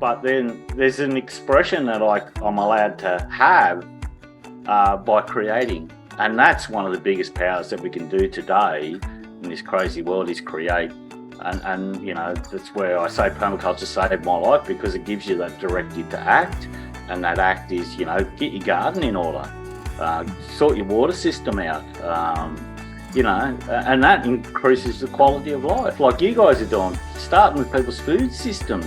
but then there's an expression that I'm allowed to have by creating. And that's one of the biggest powers that we can do today in this crazy world, is create. And you know, that's where I say permaculture saved my life, because it gives you that directive to act. And that act is, you know, get your garden in order, sort your water system out, you know, and that increases the quality of life, like you guys are doing, starting with people's food system.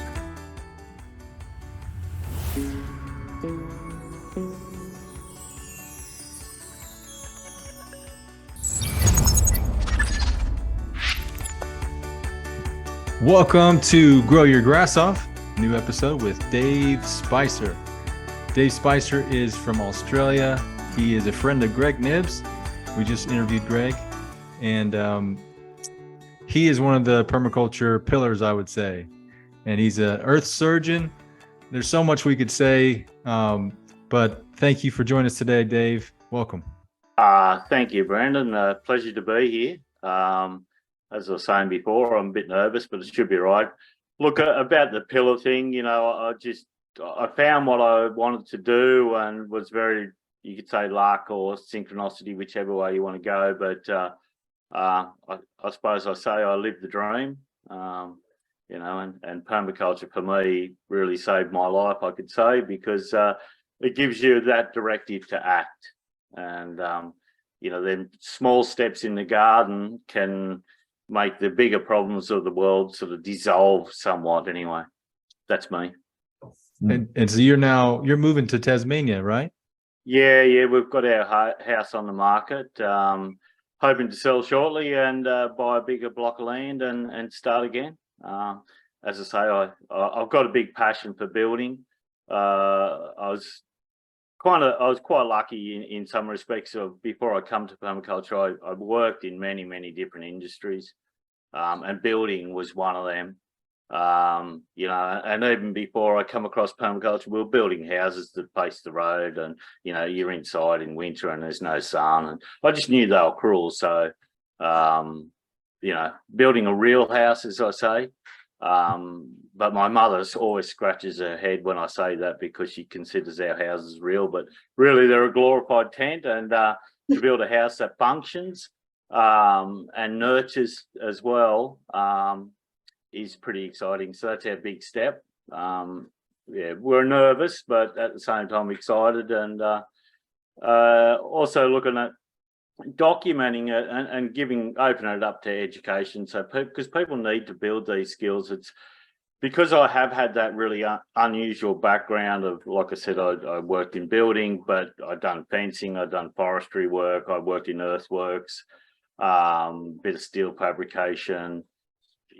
Welcome to Grow Your Grass Off, new episode with Dave Spicer. Dave Spicer is from Australia. He is a friend of Greg Nibbs. We just interviewed Greg, and he is one of the permaculture pillars, I would say. And he's an earth surgeon. There's so much we could say, but thank you for joining us today, Dave. Welcome. Thank you, Brandon. Pleasure to be here. As I was saying before, I'm a bit nervous, but it should be right. Look, about the pillar thing, you know, I found what I wanted to do, and was very, you could say, luck or synchronicity, whichever way you want to go. But I suppose I say I lived the dream, you know, and permaculture for me really saved my life, I could say, because it gives you that directive to act. And, you know, then small steps in the garden can make the bigger problems of the world sort of dissolve somewhat. Anyway, that's me. And so you're moving to Tasmania, right? Yeah, we've got our house on the market, hoping to sell shortly and buy a bigger block of land and start again. As I say, I've got a big passion for building. I was quite lucky in some respects. Of before I come to permaculture, I worked in many different industries, and building was one of them. You know, and even before I come across permaculture, we were building houses that face the road, and you know, you're inside in winter and there's no sun, and I just knew they were cruel. So, you know, building a real house, as I say. But my mother always scratches her head when I say that, because she considers our houses real, but really they're a glorified tent. And to build a house that functions and nurtures as well is pretty exciting. So that's our big step. Yeah, we're nervous, but at the same time excited, and also looking at documenting it and opening it up to education. So because people need to build these skills. It's because I have had that really unusual background of, like I said, I worked in building, but I've done fencing, I've done forestry work, I worked in earthworks, bit of steel fabrication,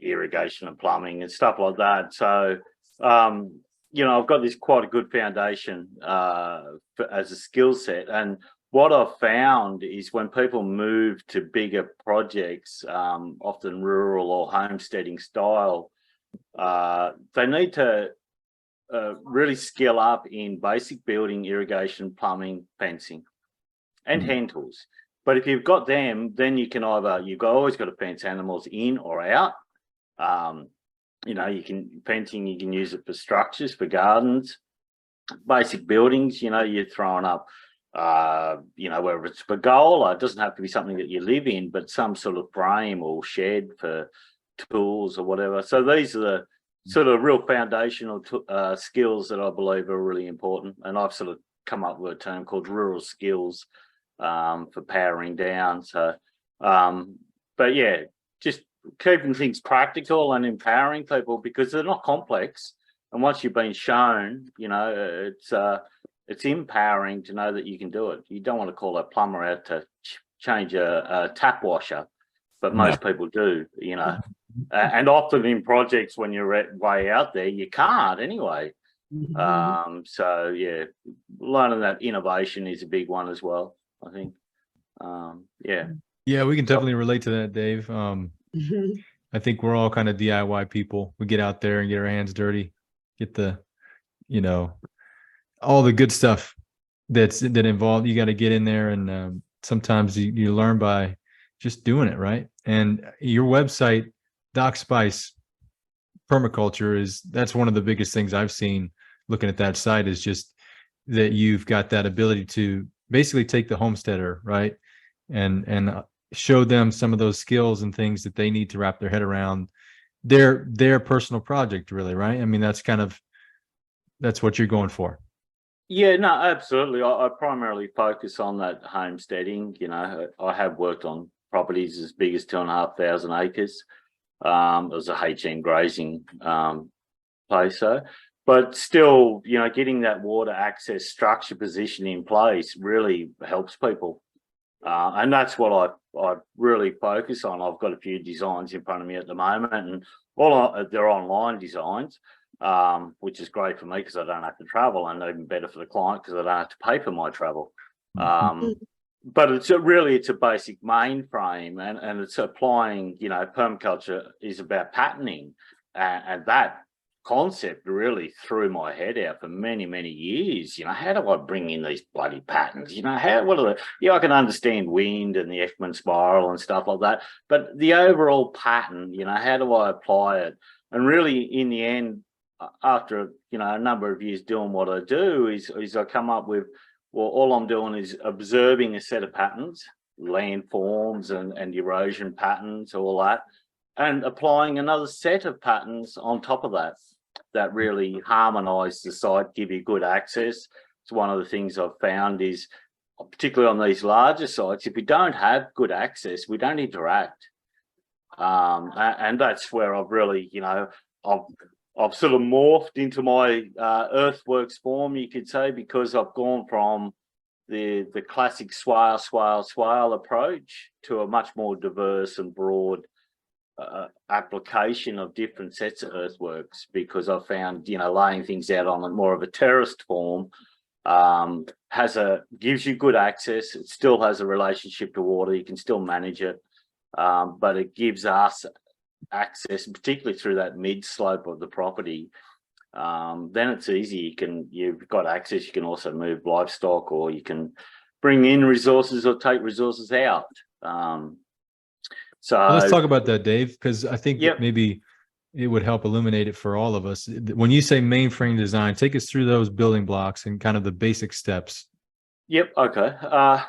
irrigation and plumbing and stuff like that. So you know, I've got this quite a good foundation as a skill set. And what I've found is when people move to bigger projects, often rural or homesteading style, they need to really skill up in basic building, irrigation, plumbing, fencing, and hand tools. But if you've got them, then you can you've always got to fence animals in or out. You know, you can use it for structures, for gardens, basic buildings. You know, you're throwing up, you know, whether it's pergola, it doesn't have to be something that you live in, but some sort of frame or shed for tools or whatever. So these are the sort of real foundational skills that I believe are really important. And I've sort of come up with a term called rural skills for powering down. So, but yeah, just keeping things practical and empowering people, because they're not complex. And once you've been shown, you know, it's empowering to know that you can do it. You don't want to call a plumber out to change a tap washer, but most people do, you know. And often in projects, when you're way out there, you can't anyway. So yeah, learning that innovation is a big one as well, I think. Yeah, we can definitely relate to that, Dave. I think we're all kind of DIY people. We get out there and get our hands dirty, get the, you know, all the good stuff that involved. You got to get in there, and sometimes you learn by just doing it, right? And your website, Doc Spice, permaculture is, that's one of the biggest things I've seen looking at that site, is just that you've got that ability to basically take the homesteader, right, and show them some of those skills and things that they need to wrap their head around their personal project, really, right? I mean, that's what you're going for. Yeah, no, absolutely. I primarily focus on that homesteading. I have worked on properties as big as 2,500 acres. It was a HM grazing place, but still, getting that water access structure position in place really helps people. And that's what I really focus on. I've got a few designs in front of me at the moment, and they're online designs, which is great for me because I don't have to travel, and even better for the client because I don't have to pay for my travel. But it's a basic mainframe, and it's applying, permaculture is about patterning, and that concept really threw my head out for many, many years. How do I bring in these bloody patterns? I can understand wind and the Ekman spiral and stuff like that, but the overall pattern, how do I apply it? And really, in the end, after a number of years doing what I do, is I come up with, well, all I'm doing is observing a set of patterns, landforms and erosion patterns, all that, and applying another set of patterns on top of that really harmonise the site, give you good access. It's one of the things I've found is, particularly on these larger sites, if we don't have good access, we don't interact. And that's where I've really, I've sort of morphed into my earthworks form, you could say, because I've gone from the classic swale approach to a much more diverse and broad application of different sets of earthworks, because I've found, laying things out on more of a terraced form gives you good access. It still has a relationship to water. You can still manage it, but it gives us access, particularly through that mid slope of the property. Then it's easy. You've got access. You can also move livestock, or you can bring in resources or take resources out. So let's talk about that, Dave, because I think maybe it would help illuminate it for all of us. When you say mainframe design, take us through those building blocks and kind of the basic steps. Yep. Okay.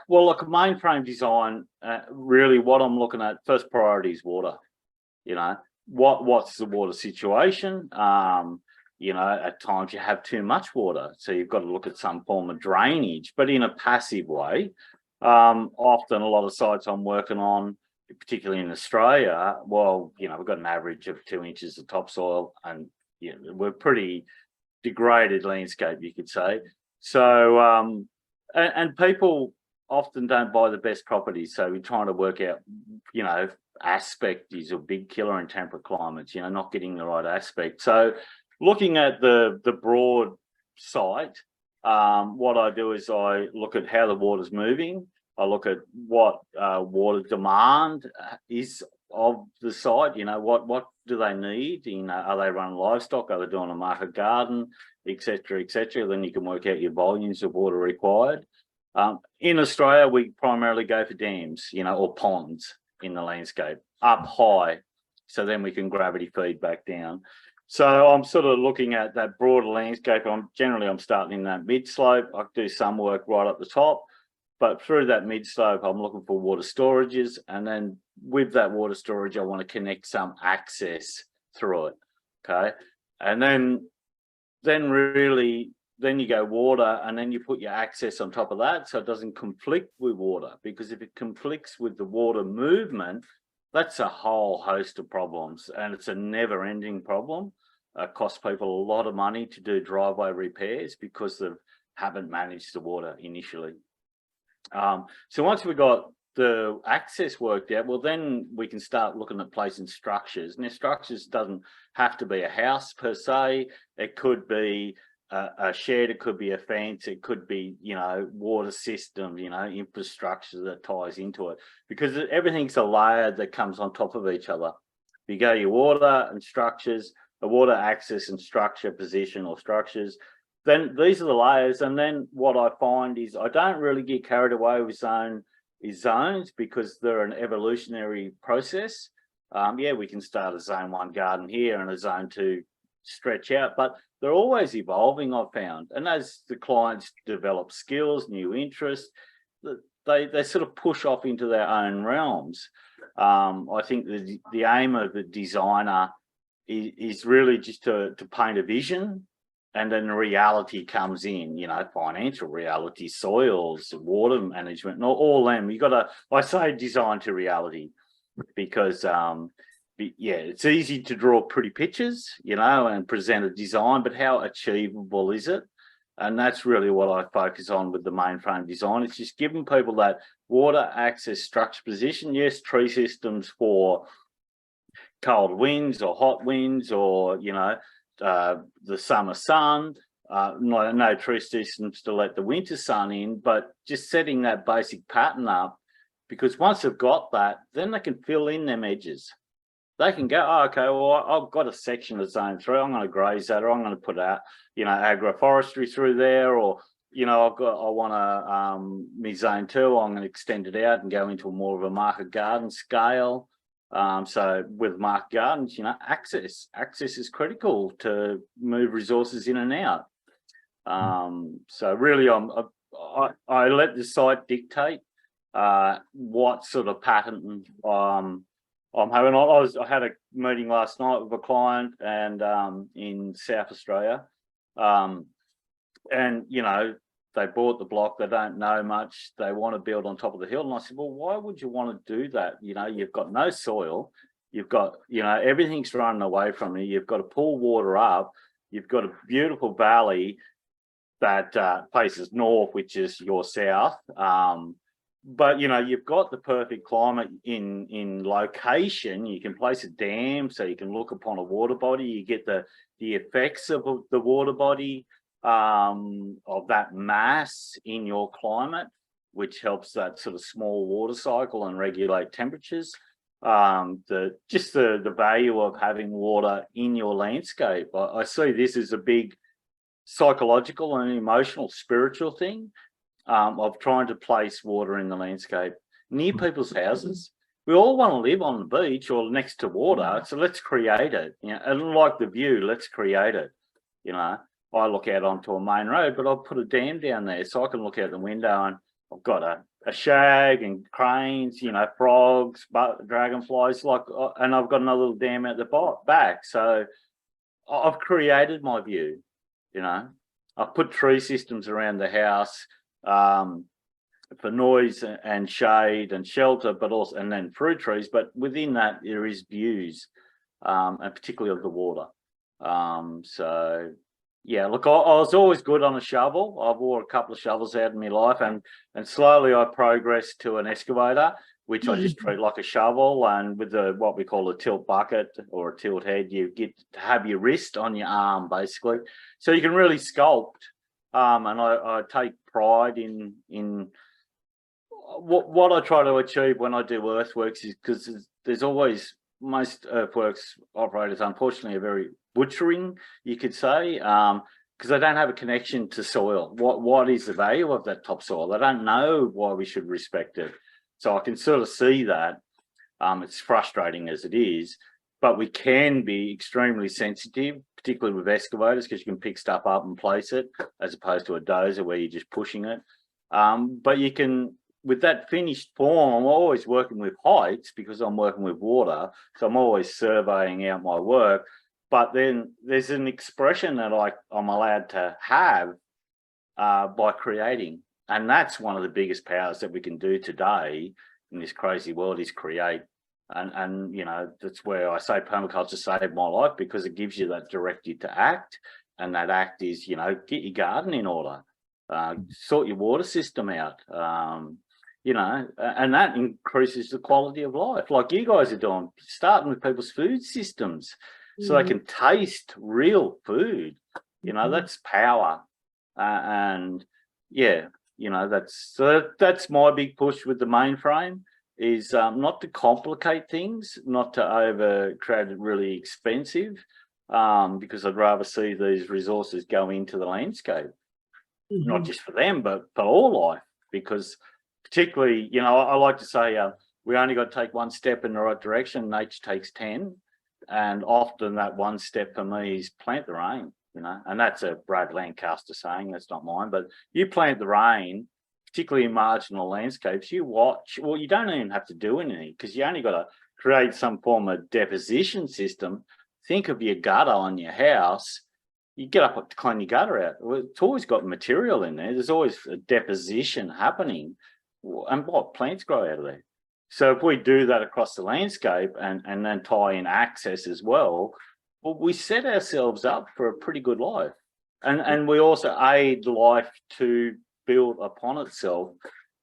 Well, look, mainframe design, really what I'm looking at, first priority is water. What's the water situation? At times you have too much water, so you've got to look at some form of drainage, but in a passive way. Often a lot of sites I'm working on, particularly in Australia, we've got an average of 2 inches of topsoil, and we're pretty degraded landscape, you could say. So, and people often don't buy the best properties, so we're trying to work out, aspect is a big killer in temperate climates, not getting the right aspect. So looking at the broad site, what I do is I look at how the water's moving. I look at what water demand is of the site. What do they need? Are they running livestock? Are they doing a market garden, etc., etc.? Then you can work out your volumes of water required. In Australia, we primarily go for dams, or ponds in the landscape up high, so then we can gravity feed back down. So I'm sort of looking at that broader landscape. I'm starting in that mid slope. I do some work right up the top, but through that mid slope, I'm looking for water storages, and then with that water storage, I want to connect some access through it. Okay, and then you go water, and then you put your access on top of that, so it doesn't conflict with water, because if it conflicts with the water movement, that's a whole host of problems, and it's a never-ending problem. It costs people a lot of money to do driveway repairs because they haven't managed the water initially. So once we've got the access worked out, well, then we can start looking at placing structures. Now, structures doesn't have to be a house per se. It could be a shed, it could be a fence, it could be, water system, infrastructure that ties into it, because everything's a layer that comes on top of each other. You go your water and structures, the water access and structure position or structures, then these are the layers. And then what I find is I don't really get carried away with zones, because they're an evolutionary process. Yeah, we can start a zone 1 garden here and a zone 2 stretch out, but they're always evolving, I've found. And as the clients develop skills, new interests, they sort of push off into their own realms. I think the aim of the designer is really just to paint a vision, and then the reality comes in, you know, financial reality, soils, water management, and all them. You got to, I say, design to reality, because yeah, it's easy to draw pretty pictures, you know, and present a design, but how achievable is it? And that's really what I focus on with the mainframe design. It's just giving people that water access structure position. Yes, tree systems for cold winds or hot winds, or, you know, the summer sun, no tree systems to let the winter sun in, but just setting that basic pattern up, because once they've got that, then they can fill in them edges. They can go, oh, okay, well, I've got a section of zone 3, I'm going to graze that, or I'm going to put out, you know, agroforestry through there, or, you know, I want to, my zone 2, I'm going to extend it out and go into more of a market garden scale. So with market gardens, you know, access is critical to move resources in and out. So really, I let the site dictate what sort of pattern I'm having. I had a meeting last night with a client, and in South Australia, and, you know, they bought the block, they don't know much, they want to build on top of the hill. And I said, well, why would you want to do that? You know, you've got no soil, you've got, you know, everything's running away from you, you've got to pull water up, you've got a beautiful valley that faces north, which is your south. But, you know, you've got the perfect climate in location. You can place a dam so you can look upon a water body. You get the effects of the water body, of that mass in your climate, which helps that sort of small water cycle and regulate temperatures. The value of having water in your landscape. I see this as a big psychological and emotional, spiritual thing, of trying to place water in the landscape near people's houses. We all want to live on the beach or next to water, so let's create it. You know, and like the view, let's create it. You know, I look out onto a main road, but I'll put a dam down there so I can look out the window, and I've got a shag and cranes, you know, frogs, dragonflies, and I've got another little dam at the back. So I've created my view. You know, I've put tree systems around the house, for noise and shade and shelter, but also, and then fruit trees, but within that there is views, and particularly of the water. So yeah, look, I was always good on a shovel. I've wore a couple of shovels out in my life, and slowly I progressed to an excavator, which I just treat like a shovel. And with what we call a tilt bucket or a tilt head, you get to have your wrist on your arm, basically, so you can really sculpt. And I take pride in what I try to achieve when I do earthworks, is because there's always, most earthworks operators, unfortunately, are very butchering, you could say, because they don't have a connection to soil. What is the value of that topsoil? They don't know why we should respect it. So I can sort of see that. It's frustrating as it is, but we can be extremely sensitive, particularly with excavators, because you can pick stuff up and place it, as opposed to a dozer where you're just pushing it. But you can, with that finished form, I'm always working with heights because I'm working with water, so I'm always surveying out my work. But then there's an expression that I'm allowed to have by creating, and that's one of the biggest powers that we can do today in this crazy world, is create. And you know, that's where I say permaculture saved my life, because it gives you that directive to act, and that act is, you know, get your garden in order, sort your water system out, you know, and that increases the quality of life, like you guys are doing, starting with people's food systems, so they can taste real food. You know, that's power. And yeah, you know, that's my big push with the mainframe, is not to complicate things, not to create it really expensive, because I'd rather see these resources go into the landscape, not just for them, but for all life. Because particularly, you know, I like to say we only got to take one step in the right direction. Nature takes 10. And often that one step for me is plant the rain, you know, and that's a Brad Lancaster saying, that's not mine, but you plant the rain, particularly in marginal landscapes, you watch, well, you don't even have to do anything because you only got to create some form of deposition system. Think of your gutter on your house. You get up to clean your gutter out. Well, it's always got material in there. There's always a deposition happening. And what plants grow out of there? So if we do that across the landscape and then tie in access as well, we set ourselves up for a pretty good life. And we also aid life to build upon itself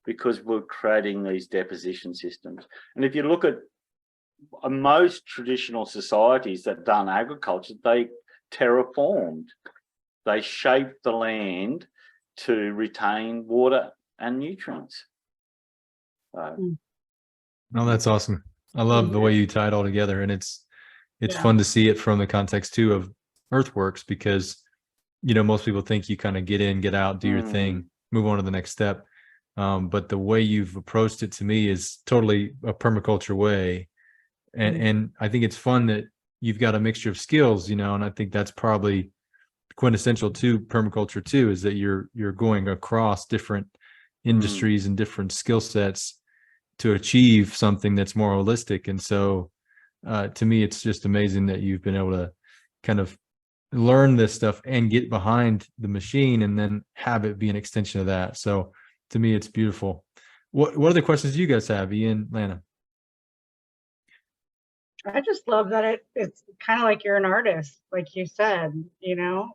because we're creating these deposition systems. And if you look at most traditional societies that done agriculture, they terraformed. They shaped the land to retain water and nutrients. No, that's awesome. I love the way you tie it all together, and it's fun to see it from the context too of earthworks, because you know most people think you kind of get in, get out, do your thing, move on to the next step. But the way you've approached it to me is totally a permaculture way, and I think it's fun that you've got a mixture of skills, you know, and I think that's probably quintessential to permaculture too, is that you're going across different industries and different skill sets to achieve something that's more holistic. And so to me, it's just amazing that you've been able to kind of learn this stuff and get behind the machine and then have it be an extension of that. So to me, it's beautiful. What other questions do you guys have, Ian, Lana? I just love that it's kind of like you're an artist, like you said, you know,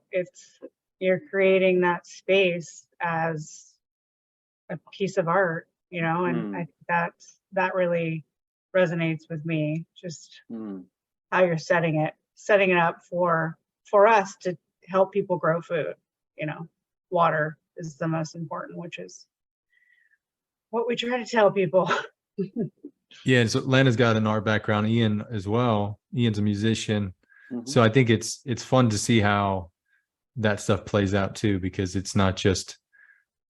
you're creating that space as a piece of art, you know, and I think that really resonates with me, just how you're setting it up for us to help people grow food. You know, water is the most important, which is what we try to tell people. Yeah, so Lana's got an art background, Ian as well. Ian's a musician. So I think it's fun to see how that stuff plays out too, because it's not just,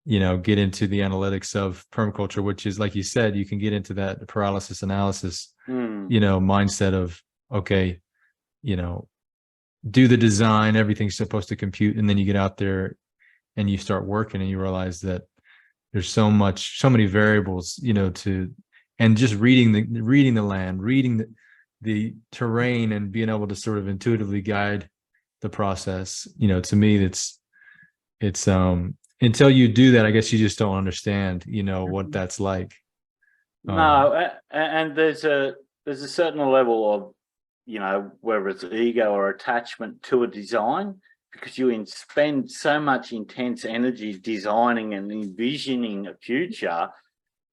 you know, get into the analytics of permaculture, which is, like you said, you can get into that paralysis analysis, you know, mindset of, okay, you know, do the design, everything's supposed to compute. And then you get out there and you start working and you realize that there's so many variables, you know, and just reading the land, reading the terrain and being able to sort of intuitively guide the process. You know, to me, it's until you do that, I guess you just don't understand, you know, what that's like. No, and there's a certain level of, you know, whether it's ego or attachment to a design, because you spend so much intense energy designing and envisioning a future.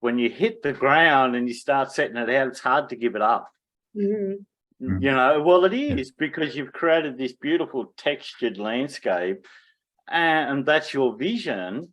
When you hit the ground and you start setting it out, it's hard to give it up. You know, well, it is, because you've created this beautiful textured landscape and that's your vision.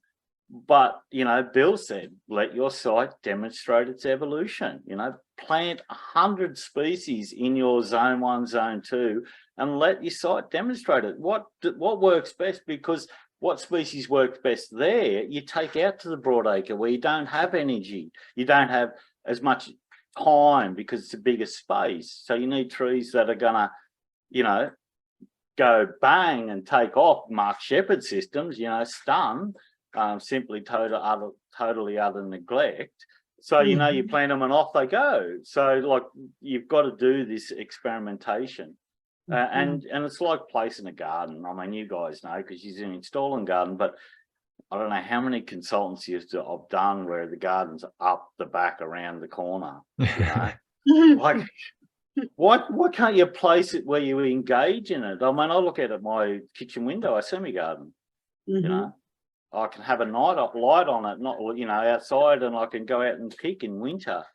But, you know, Bill said, let your site demonstrate its evolution. You know, plant 100 species in your zone 1, zone 2, and let your site demonstrate it. What works best, because what species works best there, you take out to the broadacre where you don't have energy. You don't have as much time because it's a bigger space. So you need trees that are going to, you know, go bang and take off. Mark Shepard systems, you know, stun, simply totally utter neglect. So, you know, you plant them and off they go. So, like, you've got to do this experimentation. And it's like placing a garden. I mean, you guys know because you're in installing garden, but I don't know how many consultancies I've done where the garden's up the back around the corner. You know, like, why can't you place it where you engage in it? I mean, I look at my kitchen window, I see my garden. You know, I can have a night light on it, not, you know, outside, and I can go out and pick in winter.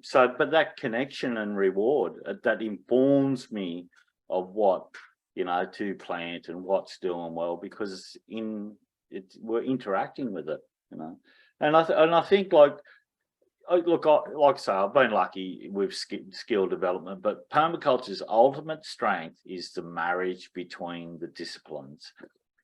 So, but that connection and reward that informs me of what, you know, to plant and what's doing well, because we're interacting with it, you know. And I think, like, look, like I say, I've been lucky with skill development, but permaculture's ultimate strength is the marriage between the disciplines.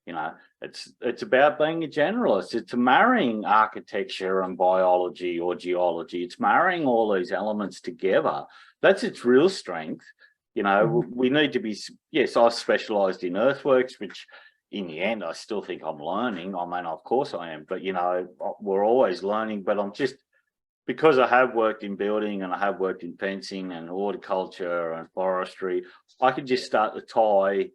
You know, it's about being a generalist. It's marrying architecture and biology or geology. It's marrying all these elements together. That's its real strength. You know, we need to be, yes, I specialised in earthworks, which in the end, I still think I'm learning. I mean, of course I am, but, you know, we're always learning, but I'm just, because I have worked in building and I have worked in fencing and horticulture and forestry, I could just start to tie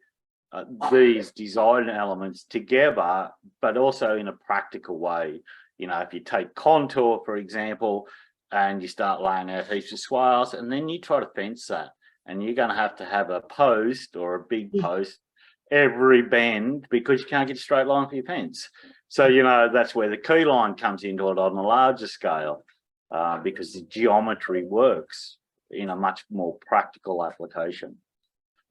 these design elements together, but also in a practical way. You know, if you take contour, for example, and you start laying out heaps of swales, and then you try to fence that, and you're going to have a post or a big post every bend because you can't get a straight line for your fence. So, you know, that's where the key line comes into it on a larger scale, because the geometry works in a much more practical application.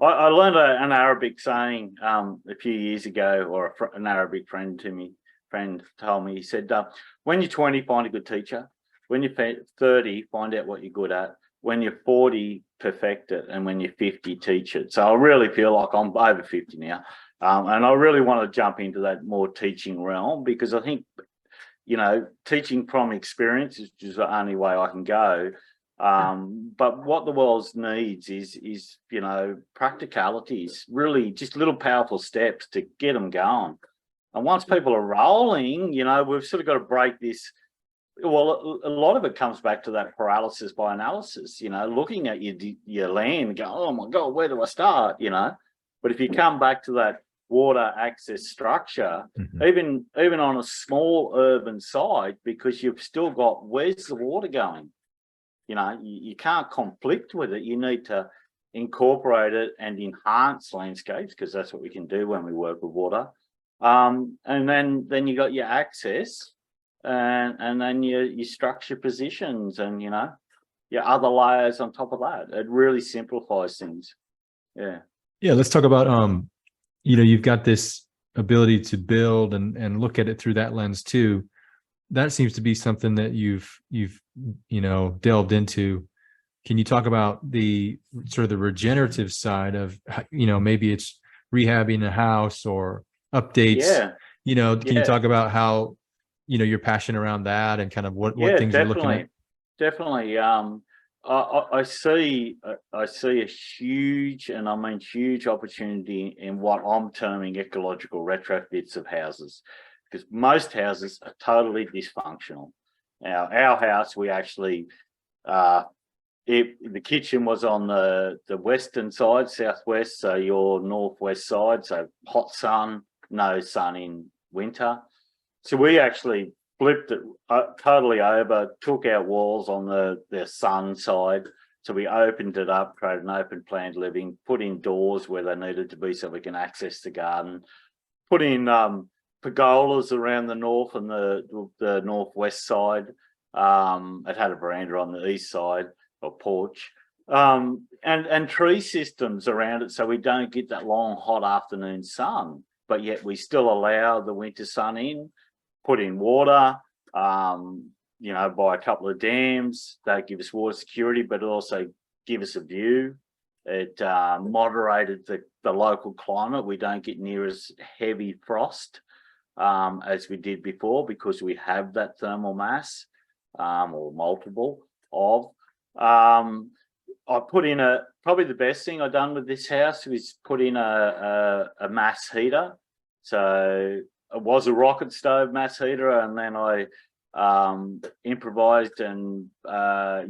I learned an Arabic saying a few years ago, or an Arabic friend told me, he said, when you're 20, find a good teacher. When you're 30, find out what you're good at. When you're 40, perfect it. And when you're 50, teach it. So I really feel like I'm over 50 now. And I really want to jump into that more teaching realm, because I think, you know, teaching from experience is just the only way I can go. But what the world needs is, you know, practicalities, really just little powerful steps to get them going. And once people are rolling, you know, we've sort of got to break this. Well, a lot of it comes back to that paralysis by analysis, you know, looking at your land and go, oh my God, where do I start? You know, but if you come back to that water access structure, even on a small urban site, because you've still got, where's the water going? You know, you can't conflict with it. You need to incorporate it and enhance landscapes, because that's what we can do when we work with water. And then you got your access, and then your structure positions, and, you know, your other layers on top of that. It really simplifies things. Yeah. Let's talk about you know, you've got this ability to build and look at it through that lens too. That seems to be something that you've you know, delved into. Can you talk about the sort of the regenerative side of, you know, maybe it's rehabbing a house or updates? Yeah. You know, can you talk about how, you know, you're passionate around that and kind of what things you're looking at? Definitely. I see a huge, and I mean huge, opportunity in what I'm terming ecological retrofits of houses, because most houses are totally dysfunctional. Now, our house, we actually, the kitchen was on the western side, southwest, so your northwest side, so hot sun, no sun in winter. So we actually flipped it totally over, took our walls on the sun side. So we opened it up, created an open planned living, put in doors where they needed to be so we can access the garden, put in pergolas around the north and the northwest side. It had a veranda on the east side, or porch, and tree systems around it so we don't get that long hot afternoon sun, but yet we still allow the winter sun in. Put in water, you know, by a couple of dams that give us water security, but also give us a view. It moderated the local climate. We don't get near as heavy frost as we did before, because we have that thermal mass, or multiple of. I put in probably the best thing I've done with this house is put in a mass heater. So it was a rocket stove mass heater, and then I improvised and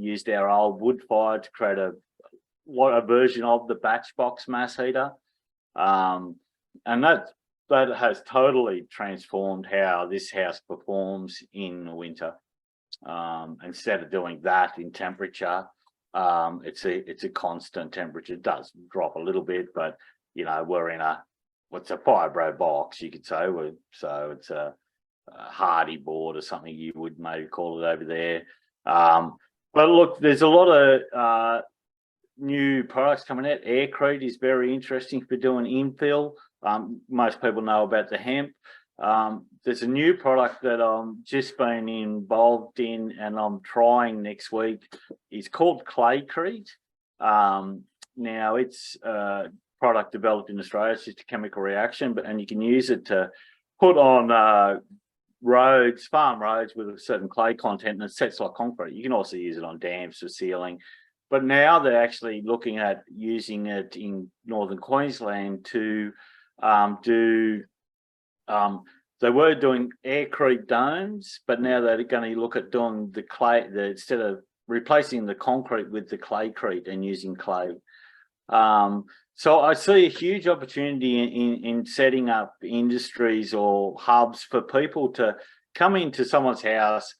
used our old wood fire to create a version of the batch box mass heater, and that has totally transformed how this house performs in winter. Instead of doing that in temperature, it's a constant temperature. It does drop a little bit, but, you know, we're in what's a fibro box, you could say. So it's a hardy board or something you would maybe call it over there. But look, there's a lot of new products coming out. Aircrete is very interesting for doing infill. Most people know about the hemp. There's a new product that I'm just been involved in and I'm trying next week. It's called Claycrete. Now it's product developed in Australia. It's just a chemical reaction, and you can use it to put on roads, farm roads with a certain clay content, and it sets like concrete. You can also use it on dams for sealing. But now they're actually looking at using it in northern Queensland to do. They were doing aircrete domes, but now they're going to look at doing the clay, instead of replacing the concrete with the claycrete and using clay. So I see a huge opportunity in setting up industries or hubs for people to come into someone's house,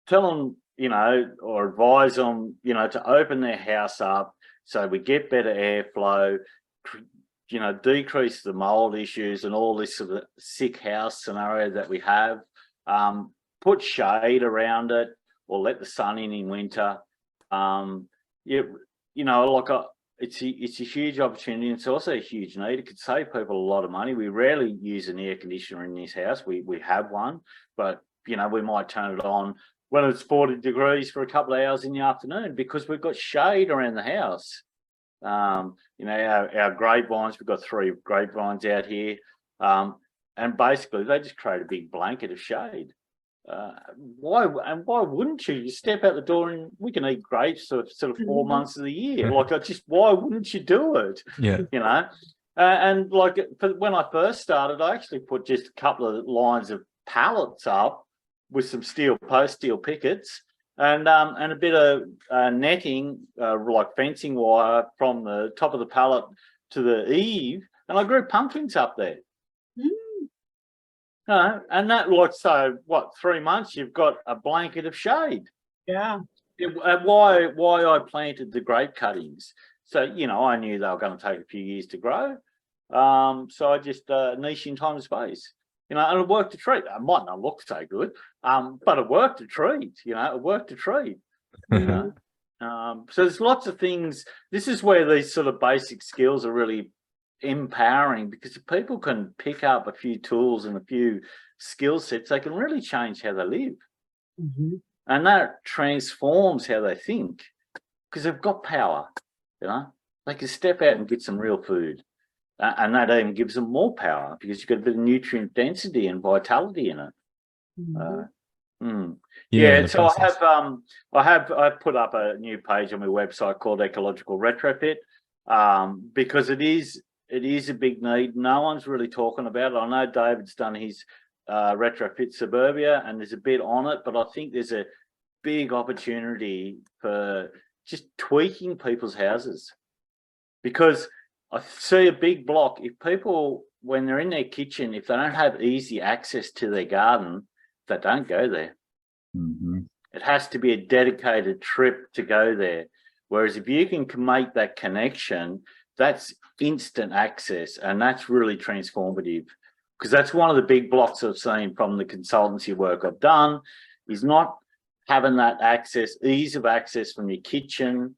tell them, you know, or advise them, you know, to open their house up so we get better airflow, you know, decrease the mold issues and all this sort of sick house scenario that we have, put shade around it or let the sun in winter. You know, like it's a huge opportunity, and it's also a huge need. It could save people a lot of money. We rarely use an air conditioner in this house. We have one, but, you know, we might turn it on when it's 40 degrees for a couple of hours in the afternoon because we've got shade around the house. You know, our grapevines, we've got 3 grapevines out here, and basically they just create a big blanket of shade. Why wouldn't you? You step out the door and we can eat grapes for sort of 4 months of the year. Like, why wouldn't you do it? Yeah. You know, and like when I first started, I actually put just a couple of lines of pallets up with some post steel pickets and a bit of netting, like fencing wire from the top of the pallet to the eave, and I grew pumpkins up there. And that, like, so what, 3 months you've got a blanket of shade. Yeah. Why I planted the grape cuttings? So, you know, I knew they were going to take a few years to grow. So I just niche in time and space. You know, and it worked a treat. It might not look so good, but it worked a treat. You know, it worked a treat. You know? So there's lots of things. This is where these sort of basic skills are really empowering, because if people can pick up a few tools and a few skill sets, they can really change how they live. And that transforms how they think, because they've got power. You know, they can step out and get some real food. And that even gives them more power because you've got a bit of nutrient density and vitality in it. Yeah, so I've put up a new page on my website called Ecological Retrofit, because it is a big need. No one's really talking about it. I know David's done his retrofit suburbia and there's a bit on it, but I think there's a big opportunity for just tweaking people's houses, because I see a big block. If people, when they're in their kitchen, if they don't have easy access to their garden, they don't go there. It has to be a dedicated trip to go there. Whereas if you can make that connection, that's instant access, and that's really transformative, because that's one of the big blocks I've seen from the consultancy work I've done, is not having that access, ease of access from your kitchen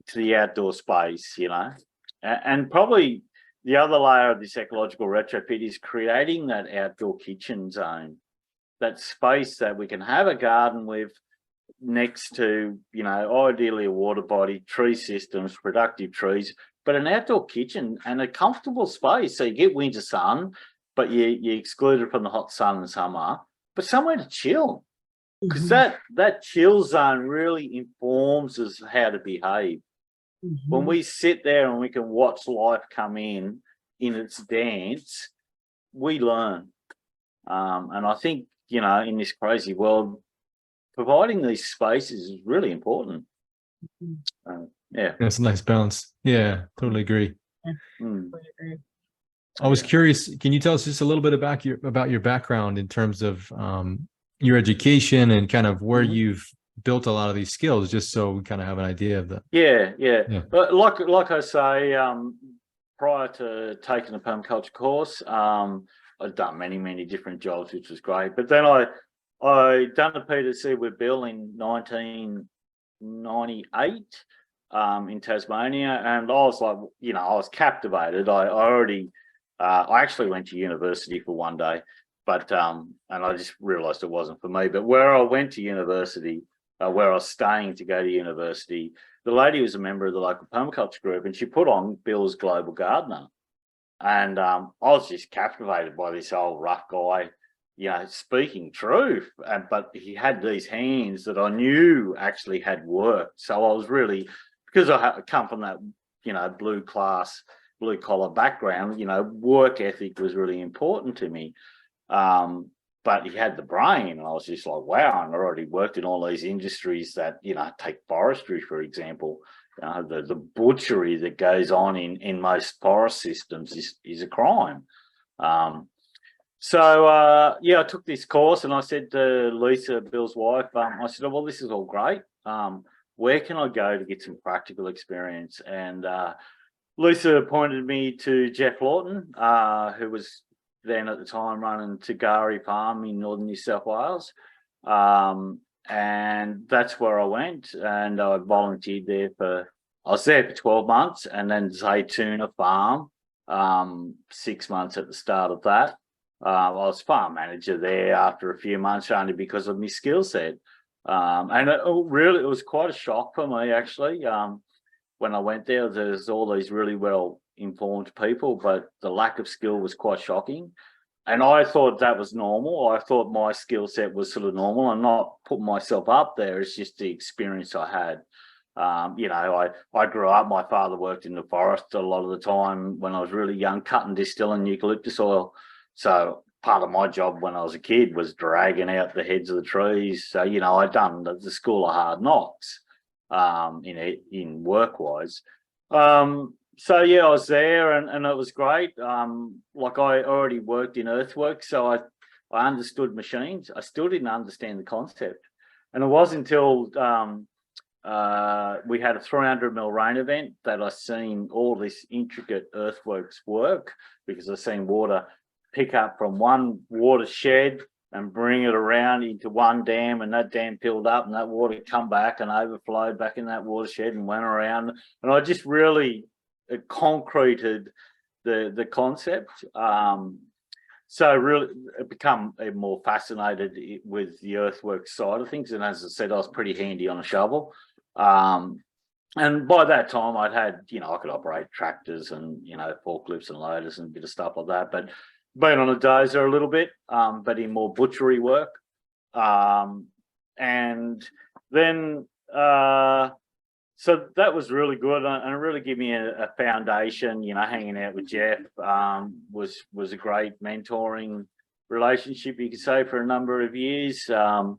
to the outdoor space, you know. And probably the other layer of this ecological retrofit is creating that outdoor kitchen zone, that space that we can have a garden with next to, you know, ideally a water body, tree systems, productive trees, but an outdoor kitchen and a comfortable space. So you get winter sun, but you're excluded from the hot sun in summer, but somewhere to chill. Because that chill zone really informs us how to behave. When we sit there and we can watch life come in its dance, we learn. And I think, you know, in this crazy world, providing these spaces is really important. Yeah. That's a nice balance. Yeah, totally agree. I was curious, can you tell us just a little bit about your background in terms of your education and kind of where you've built a lot of these skills, just so we kind of have an idea of that? Yeah. But like I say, prior to taking the permaculture course, I'd done many different jobs, which was great. But then I done a PhD with Bill in 1998 in Tasmania, and I was like, you know, I was captivated. I actually went to university for one day, but and I just realised it wasn't for me. But where I went to university, where I was staying to go to university, the lady was a member of the local permaculture group, and she put on Bill's Global Gardener. And I was just captivated by this old rough guy, speaking truth. But he had these hands that I knew actually had worked. So I was really, because I come from that, blue collar background, work ethic was really important to me. But he had the brain, and I was just like, wow. And I already worked in all these industries that, take forestry, for example. The butchery that goes on in most forest systems is a crime. I took this course, and I said to Lisa, Bill's wife, I said, well, this is all great. Where can I go to get some practical experience? And Lisa pointed me to Geoff Lawton, who was then at the time running Tagari Farm in northern New South Wales. And that's where I went, and I volunteered there I was there for 12 months, and then Zaytuna Farm, 6 months at the start of that. I was farm manager there after a few months, only because of my skill set. And it was quite a shock for me, actually. When I went there, there's all these really well-informed people, but the lack of skill was quite shocking. And I thought that was normal. I thought my skill set was sort of normal. I'm not putting myself up there. It's just the experience I had. I grew up, my father worked in the forest a lot of the time when I was really young, cutting, distilling eucalyptus oil. So part of my job when I was a kid was dragging out the heads of the trees. So, I'd done the school of hard knocks in work-wise. I was there, and it was great. Like, I already worked in earthworks, so I understood machines. I still didn't understand the concept. And it wasn't until we had a 300 mil rain event that I seen all this intricate earthworks work, because I seen water pick up from one watershed and bring it around into one dam, and that dam filled up, and that water come back and overflowed back in that watershed and went around. And I just really concreted the concept. So really become more fascinated with the earthworks side of things. And as I said, I was pretty handy on a shovel. And by that time I'd had, I could operate tractors and, forklifts and loaders and a bit of stuff like that, but been on a dozer a little bit, but in more butchery work. And then, so that was really good, and it really gave me a foundation. Hanging out with Geoff was a great mentoring relationship, you could say, for a number of years. Then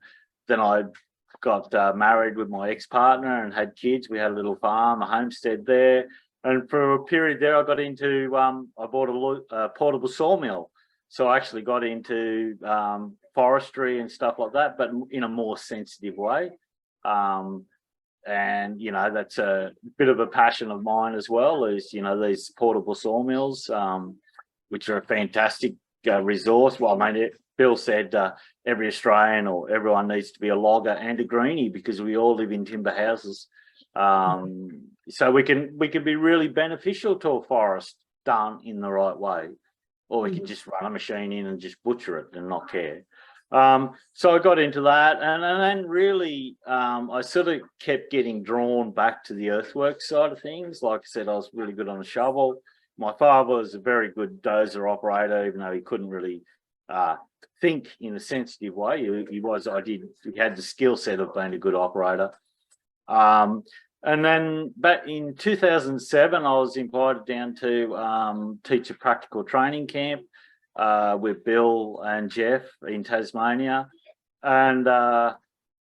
I got married with my ex-partner and had kids. We had a little farm, a homestead there. And for a period there, I got into, I bought a portable sawmill. So I actually got into forestry and stuff like that, but in a more sensitive way. And, that's a bit of a passion of mine as well, is, these portable sawmills, which are a fantastic resource. Well, Bill said every Australian or everyone needs to be a logger and a greenie, because we all live in timber houses. So we can be really beneficial to a forest done in the right way, or we can just run a machine in and just butcher it and not care. So I got into that, and then really I sort of kept getting drawn back to the earthwork side of things. Like I said, I was really good on a shovel. My father was a very good dozer operator, even though he couldn't really think in a sensitive way. He had the skill set of being a good operator. And then back in 2007, I was invited down to teach a practical training camp with Bill and Geoff in Tasmania. And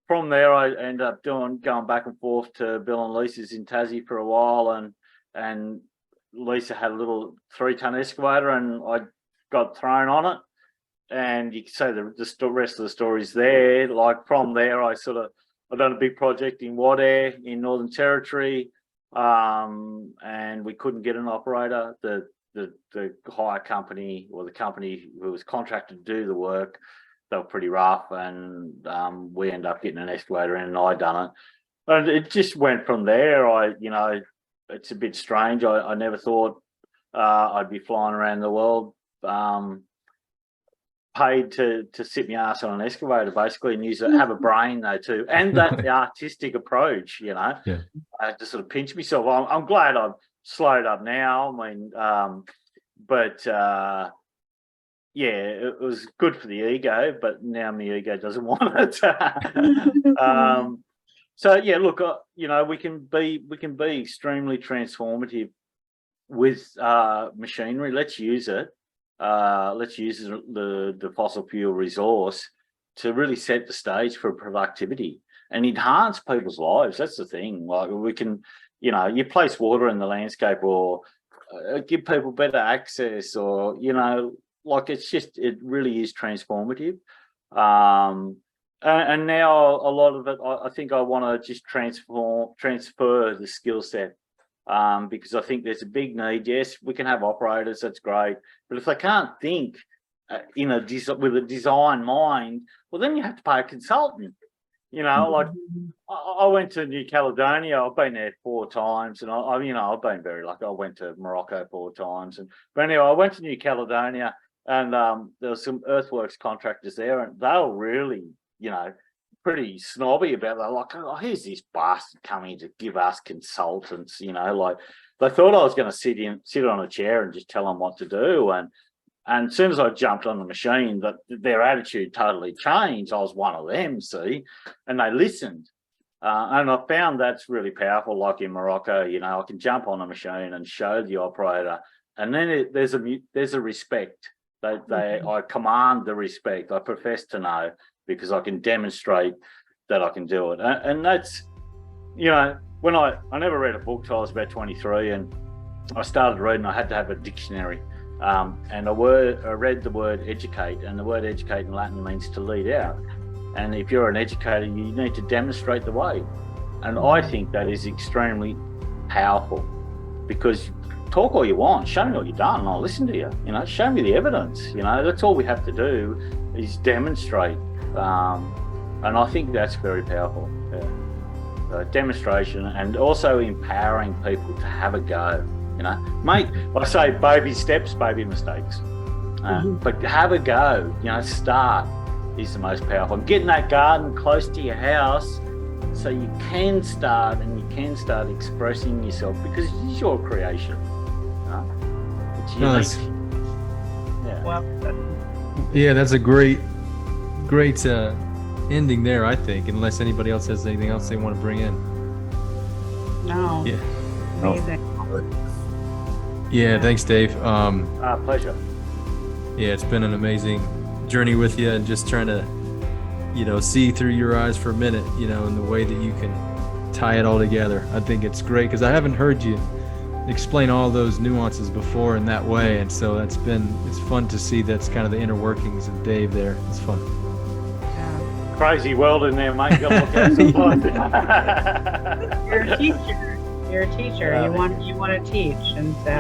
from there, I ended up going back and forth to Bill and Lisa's in Tassie for a while. And Lisa had a little 3-ton excavator, and I got thrown on it. And you can say the rest of the story's there. Like, from there, I've done a big project in Wadair in Northern Territory, and we couldn't get an operator. The hire company, or the company who was contracted to do the work, they were pretty rough, and we ended up getting an excavator in, and I done it. And it just went from there. It's a bit strange. I never thought I'd be flying around the world paid to sit my ass on an excavator basically and have a brain though too, and that the artistic approach, you know. Yeah. I had to sort of pinch myself. I'm glad I've slowed up now. I mean, but yeah, it was good for the ego, but now my ego doesn't want it. So yeah, look, you know, we can be extremely transformative with machinery. Let's use it. Let's use the fossil fuel resource to really set the stage for productivity and enhance people's lives. That's the thing. Like we can, you know, you place water in the landscape or give people better access, or, you know, like it really is transformative. And now a lot of it, I think I want to just transfer the skill set. Because I think there's a big need. Yes, we can have operators, that's great, but if they can't think with a design mind, well, then you have to pay a consultant. You know, like I went to New Caledonia. I've been there 4 times, and I've been very lucky. I went to Morocco 4 times, but anyway, I went to New Caledonia, and there were some earthworks contractors there, and they were really, you know, pretty snobby about that. Like, oh, here's this bastard coming to give us consultants, you know, like they thought I was going to sit on a chair and just tell them what to do. And as soon as I jumped on the machine, their attitude totally changed. I was one of them, see, and they listened. And I found that's really powerful. Like in Morocco, you know, I can jump on a machine and show the operator, and then there's a respect. I command the respect. I profess to know, because I can demonstrate that I can do it. And that's, you know, when I never read a book till I was about 23, and I started reading, I had to have a dictionary. And I read the word educate, and the word educate in Latin means to lead out. And if you're an educator, you need to demonstrate the way. And I think that is extremely powerful, because talk all you want, show me what you've done, and I'll listen to you. You know, show me the evidence. You know, that's all we have to do is demonstrate. And I think that's very powerful. Yeah. Demonstration, and also empowering people to have a go. You know, I say baby steps, baby mistakes, but have a go. You know, start is the most powerful. Getting that garden close to your house, so you can start expressing yourself, because it's your creation. You know? It's unique. Yeah. Well, yeah, that's a great ending there, I think, unless anybody else has anything else they want to bring in. No. Yeah. Amazing. Yeah, thanks, Dave. Pleasure. Yeah, it's been an amazing journey with you, and just trying to, you know, see through your eyes for a minute, you know, in the way that you can tie it all together. I think it's great, because I haven't heard you explain all those nuances before in that way, and so it's fun to see that's kind of the inner workings of Dave there. It's fun. Crazy world in there, mate. You gotta look at some fun. You're a teacher. You're a teacher. You want to teach, and so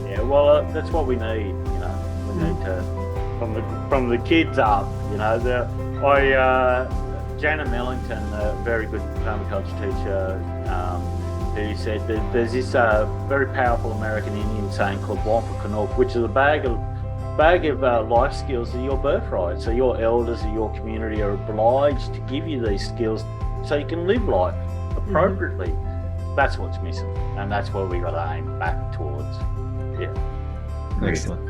yeah. Well, that's what we need. You know, we need to from the kids up. You know, Janet Millington, a very good permaculture teacher, who said that there's this very powerful American Indian saying called wondenrful, which is a bag of life skills that are your birthright. So your elders of your community are obliged to give you these skills so you can live life appropriately. Mm-hmm. That's what's missing, and that's what we got to aim back towards. Yeah. Excellent.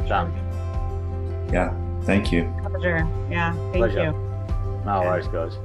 Done. Yeah. Thank you. Pleasure. Yeah. Thank you. No worries, guys.